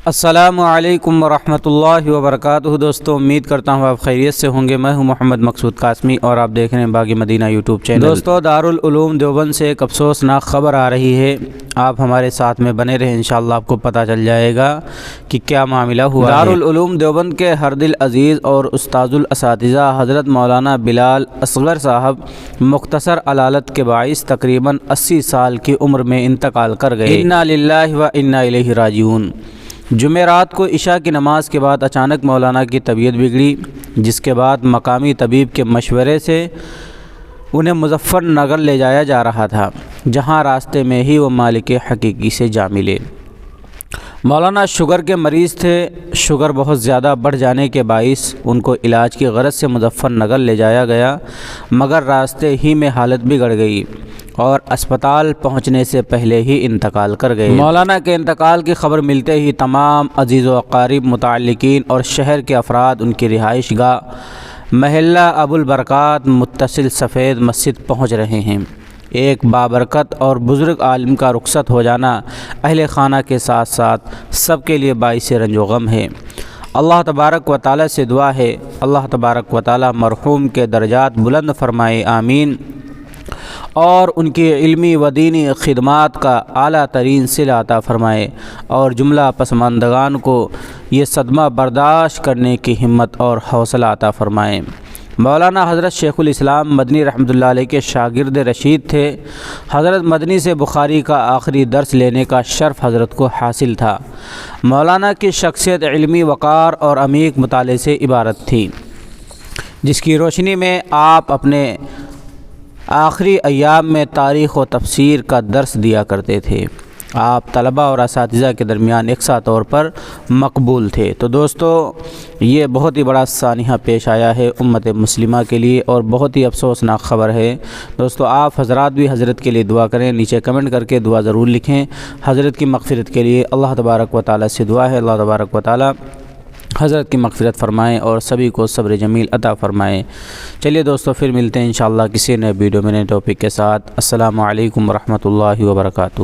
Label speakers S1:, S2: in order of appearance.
S1: السلام علیکم ورحمۃ اللہ وبرکاتہ۔ دوستو امید کرتا ہوں آپ خیریت سے ہوں گے۔ میں ہوں محمد مقصود قاسمی اور آپ دیکھ رہے ہیں باغ مدینہ یوٹیوب چینل۔ دوستو دارالعلوم دیوبند سے ایک افسوسناک خبر آ رہی ہے، آپ ہمارے ساتھ میں بنے رہیں، انشاءاللہ آپ کو پتہ چل جائے گا کہ کیا معاملہ ہوا ہے۔ دارالعلوم دیوبند کے ہر دل عزیز اور استاذ الاساتذہ حضرت مولانا بلال اصغر صاحب مختصر علالت کے باعث تقریباً 80 سال کی عمر میں انتقال کر گئے۔ انا للہ و انا الیہ راجعون۔ جمعرات کو عشاء کی نماز کے بعد اچانک مولانا کی طبیعت بگڑی، جس کے بعد مقامی طبیب کے مشورے سے انہیں مظفر نگر لے جایا جا رہا تھا، جہاں راستے میں ہی وہ مالک حقیقی سے جا ملے۔ مولانا شوگر کے مریض تھے، شوگر بہت زیادہ بڑھ جانے کے باعث ان کو علاج کی غرض سے مظفر نگر لے جایا گیا، مگر راستے ہی میں حالت بگڑ گئی اور اسپتال پہنچنے سے پہلے ہی انتقال کر گئے۔ مولانا کے انتقال کی خبر ملتے ہی تمام عزیز و اقارب، متعلقین اور شہر کے افراد ان کی رہائش گاہ محلہ ابو البرکات متصل سفید مسجد پہنچ رہے ہیں۔ ایک بابرکت اور بزرگ عالم کا رخصت ہو جانا اہل خانہ کے ساتھ ساتھ سب کے لیے باعث رنج و غم ہے۔ اللہ تبارک و تعالی سے دعا ہے، اللہ تبارک و تعالی مرحوم کے درجات بلند فرمائے، آمین، اور ان کی علمی و دینی خدمات کا اعلیٰ ترین صلہ عطا فرمائے، اور جملہ پسماندگان کو یہ صدمہ برداشت کرنے کی ہمت اور حوصلہ عطا فرمائے۔ مولانا حضرت شیخ الاسلام مدنی رحمۃ اللہ علیہ کے شاگرد رشید تھے۔ حضرت مدنی سے بخاری کا آخری درس لینے کا شرف حضرت کو حاصل تھا۔ مولانا کی شخصیت علمی وقار اور عمیق مطالعے سے عبارت تھی، جس کی روشنی میں آپ اپنے آخری ایام میں تاریخ و تفسیر کا درس دیا کرتے تھے۔ آپ طلباء اور اساتذہ کے درمیان یکساں طور پر مقبول تھے۔ تو دوستو یہ بہت ہی بڑا سانحہ پیش آیا ہے امت مسلمہ کے لیے اور بہت ہی افسوسناک خبر ہے۔ دوستو آپ حضرات بھی حضرت کے لیے دعا کریں، نیچے کمنٹ کر کے دعا ضرور لکھیں۔ حضرت کی مغفرت کے لیے اللہ تبارک و تعالی سے دعا ہے، اللہ تبارک و تعالی حضرت کی مغفرت فرمائیں اور سبھی کو صبر جمیل عطا فرمائیں۔ چلیے دوستو پھر ملتے ہیں انشاءاللہ کسی نئے ویڈیو میں نئے ٹاپک کے ساتھ۔ السلام علیکم ورحمۃ اللہ وبرکاتہ۔